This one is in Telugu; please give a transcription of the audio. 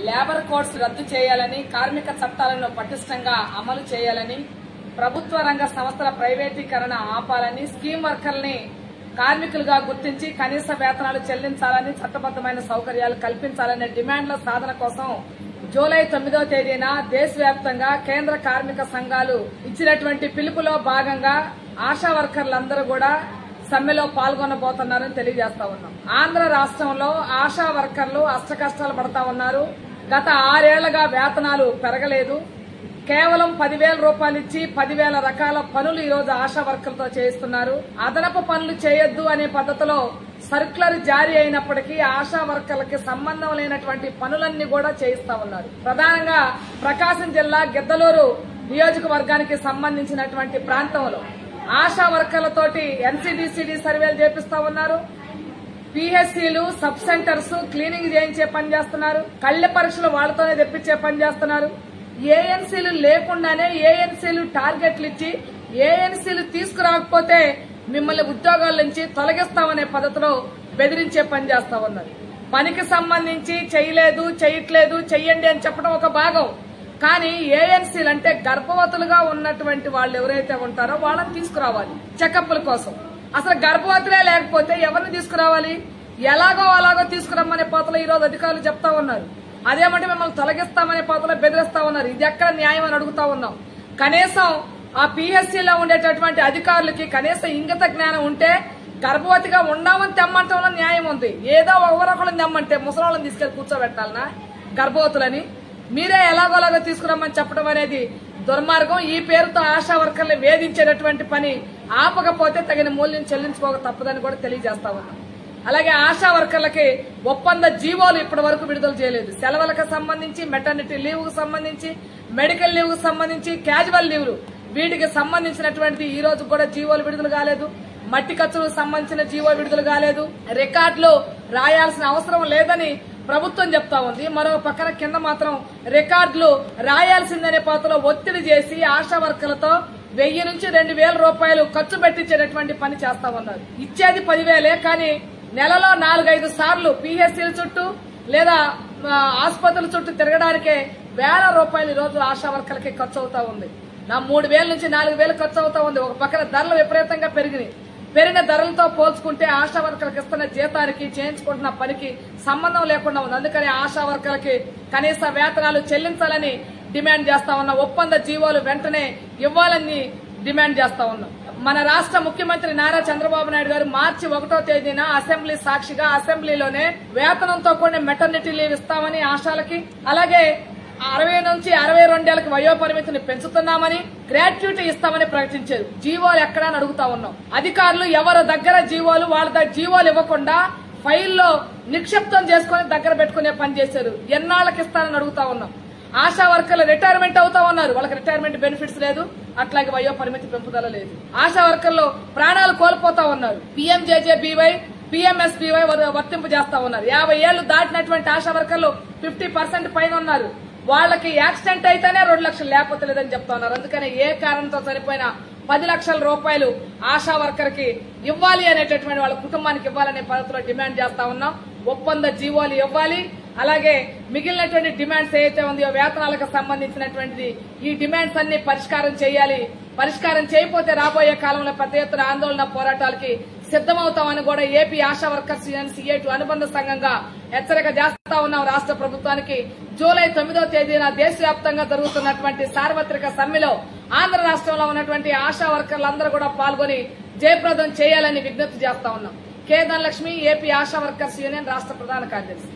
లేబర్ కోడ్స్ రద్దు చేయాలని, కార్మిక చట్టాలను పటిష్టంగా అమలు చేయాలని, ప్రభుత్వ రంగ సంస్థల ప్రైవేటీకరణ ఆపాలని, స్కీమ్ వర్కర్లని కార్మికులుగా గుర్తించి కనీస వేతనాలు చెల్లించాలని, చట్టబద్దమైన సౌకర్యాలు కల్పించాలనే డిమాండ్ల సాధన కోసం జూలై 9వ తేదీన దేశవ్యాప్తంగా కేంద్ర కార్మిక సంఘాలు ఇచ్చినటువంటి పిలుపులో భాగంగా ఆశా వర్కర్లందరూ కూడా సమ్మెలో పాల్గొనబోతున్నారని తెలియజేస్తా ఉన్నాం. ఆంధ్ర రాష్ట్రంలో ఆశా వర్కర్లు అష్టకష్టాలు పడతా ఉన్నారు. గత 6 ఏళ్లుగా వేతనాలు పెరగలేదు. కేవలం 10,000 రూపాయలు ఇచ్చి 10,000 రకాల పనులు ఈ రోజు ఆశా వర్కర్లతో చేయిస్తున్నారు. అదనపు పనులు చేయొద్దు అనే పద్ధతిలో సర్క్యులర్ జారీ అయినప్పటికీ ఆశా వర్కర్లకి సంబంధం లేనటువంటి పనులన్నీ కూడా చేయిస్తా ఉన్నారు. ప్రధానంగా ప్రకాశం జిల్లా గిద్దలూరు నియోజకవర్గానికి సంబంధించినటువంటి ప్రాంతంలో ఆశా వర్కర్లతోటి ఎన్సీడీసీడీ సర్వేలు చేపిస్తా ఉన్నారు. పిహెచ్సీలు, సబ్ సెంటర్స్ క్లీనింగ్ చేయించే పని చేస్తున్నారు. కళ్ల పరీక్షలు వాళ్లతోనే తెప్పించే పని చేస్తున్నారు. ఏఎన్సీలు లేకుండానే ఏఎన్సీలు టార్గెట్లు ఇచ్చి ఏఎన్సీలు తీసుకురాకపోతే మిమ్మల్ని ఉద్యోగాల నుంచి తొలగిస్తామనే పద్ధతిలో బెదిరించే పని చేస్తా ఉన్నారు. పనికి సంబంధించి చేయలేదు, చేయట్లేదు, చెయ్యండి అని చెప్పడం ఒక భాగం. కానీ ఏఎన్సీలు అంటే గర్భవతులుగా ఉన్నటువంటి వాళ్ళు ఎవరైతే ఉంటారో వాళ్ళని తీసుకురావాలి చెకప్ల కోసం. అసలు గర్భవతులే లేకపోతే ఎవరిని తీసుకురావాలి? ఎలాగో అలాగో తీసుకురమ్మనే పద్ధతిలో ఈ రోజు అధికారులు చెప్తా ఉన్నారు. అదేమంటే మిమ్మల్ని తొలగిస్తామనే పద్ధతిలో బెదిరిస్తా ఉన్నారు. ఇది ఎక్కడ న్యాయం అని అడుగుతా ఉన్నాం. కనీసం ఆ పిహెచ్సీలో ఉండేటటువంటి అధికారులకి కనీసం ఇంగిత జ్ఞానం ఉంటే గర్భవతిగా ఉండమని తెమ్మంటంలో న్యాయం ఉంది. ఏదో ఒకరొకళ్ళని తెమ్మంటే ముసలాళ్ళని తీసుకెళ్లి కూర్చోబెట్టాలనా గర్భవతులని? మీరే ఎలాగోలాగో తీసుకురమ్మని చెప్పడం అనేది దుర్మార్గం. ఈ పేరుతో ఆశా వర్కర్లు వేధించేటటువంటి పని ఆపకపోతే తగిన మూల్యం చెల్లించుకోక తప్పదని కూడా తెలియజేస్తా ఉన్నాం. అలాగే ఆశా వర్కర్లకి ఒప్పంద జీవోలు ఇప్పటి వరకు విడుదల చేయలేదు. సెలవులకు సంబంధించి, మెటర్నిటీ లీవ్ కు సంబంధించి, మెడికల్ లీవ్ కు సంబంధించి, క్యాజువల్ లీవ్లు వీటికి సంబంధించినటువంటి ఈ రోజు కూడా జీవోలు విడుదల కాలేదు. మట్టి ఖర్చులకు సంబంధించిన జీవో విడుదల కాలేదు. రికార్డులు రాయాల్సిన అవసరం లేదని ప్రభుత్వం చెప్తా ఉంది. మరో పక్కన కింద మాత్రం రికార్డులు రాయాల్సిందనే పద్ధతిలో ఒత్తిడి చేసి ఆశా వర్కర్లతో 1000 నుంచి 2,000 రూపాయలు ఖర్చు పెట్టించేటటువంటి పని చేస్తా ఉన్నారు. ఇచ్చేది 10,000 కానీ నెలలో 4-5 సార్లు పిహెచ్సీల చుట్టూ లేదా ఆసుపత్రుల చుట్టూ తిరగడానికే 1,000 రూపాయలు ఈ రోజు ఆశా వర్కర్లకి ఖర్చు అవుతా ఉంది. 3,000 నుంచి 4,000 ఖర్చు అవుతా ఉంది. ఒక పక్కన ధరలు విపరీతంగా పెరిగినాయి. పెరిగిన ధరలతో పోల్చుకుంటే ఆశా వర్కర్లకు ఇస్తున్న జీతానికి, చేయించుకుంటున్న పనికి సంబంధం లేకుండా ఉంది. అందుకని ఆశా వర్కర్లకి కనీస వేతనాలు చెల్లించాలని డిమాండ్ చేస్తా ఉన్నాం. ఒప్పంద జీవోలు వెంటనే ఇవ్వాలని డిమాండ్ చేస్తా ఉన్నాం. మన రాష్ట్ర ముఖ్యమంత్రి నారా చంద్రబాబు నాయుడు గారు మార్చి 1వ తేదీన అసెంబ్లీ సాక్షిగా అసెంబ్లీలోనే వేతనంతో కూడిన మెటర్నిటీ లీవ్ ఇస్తామని ఆశాలకి, అలాగే 60 నుంచి 62 ఏళ్లకు వయోపరిమితిని పెంచుతున్నామని, గ్రాట్యుటీ ఇస్తామని ప్రకటించారు. జీవోలు ఎక్కడా అని అడుగుతా ఉన్నాం. అధికారులు ఎవరి దగ్గర జీవోలు వాళ్ళ జీవోలు ఇవ్వకుండా ఫైల్లో నిక్షిప్తం చేసుకుని దగ్గర పెట్టుకునే పని చేశారు. ఎన్నాళ్ళకి ఇస్తారని అడుగుతా ఉన్నాం. ఆశా వర్కర్లు రిటైర్మెంట్ అవుతా ఉన్నారు. వాళ్ళకి రిటైర్మెంట్ బెనిఫిట్స్ లేదు, అట్లాగే వయో పరిమితి పెంపుదల లేదు. ఆశా వర్కర్లు ప్రాణాలు కోల్పోతా ఉన్నారు. PMJJBY, PMSBY వర్తింపు చేస్తా ఉన్నారు. 50 ఏళ్లు దాటినటువంటి ఆశా వర్కర్లు 50% పైన ఉన్నారు. వాళ్ళకి యాక్సిడెంట్ అయితేనే 2 లక్షలు లేకపోతే లేదని చెప్తా ఉన్నారు. అందుకని ఏ కారణంతో చనిపోయినా 10 లక్షల రూపాయలు ఆశా వర్కర్ కి ఇవ్వాలి అనేటటువంటి వాళ్ళ కుటుంబానికి ఇవ్వాలనే పద్ధతిలో డిమాండ్ చేస్తా ఉన్నాం. ఒప్పంద జీవోలు ఇవ్వాలి. అలాగే మిగిలినటువంటి డిమాండ్స్ ఏదైతే ఉందో వేతనాలకు సంబంధించినటువంటిది ఈ డిమాండ్స్ అన్ని పరిష్కారం చేయాలి. పరిష్కారం చేయకపోతే రాబోయే కాలంలో పెద్ద ఎత్తున ఆందోళన పోరాటాలకి సిద్దమవుతామని కూడా AP Asha workers union CA2 అనుబంధ సంఘంగా హెచ్చరిక చేస్తా ఉన్నాం రాష్ట్ర ప్రభుత్వానికి. జూలై 9వ తేదీన దేశవ్యాప్తంగా జరుగుతున్నటువంటి సార్వత్రిక సమ్మెలో ఆంధ్ర రాష్ట్రంలో ఉన్నటువంటి ఆశా వర్కర్లందరూ కూడా పాల్గొని జయప్రదం చేయాలని విజ్ఞప్తి చేస్తా ఉన్నాం. K Dhanalakshmi, AP Asha workers union రాష్ట్ర ప్రధాన కార్యదర్శి.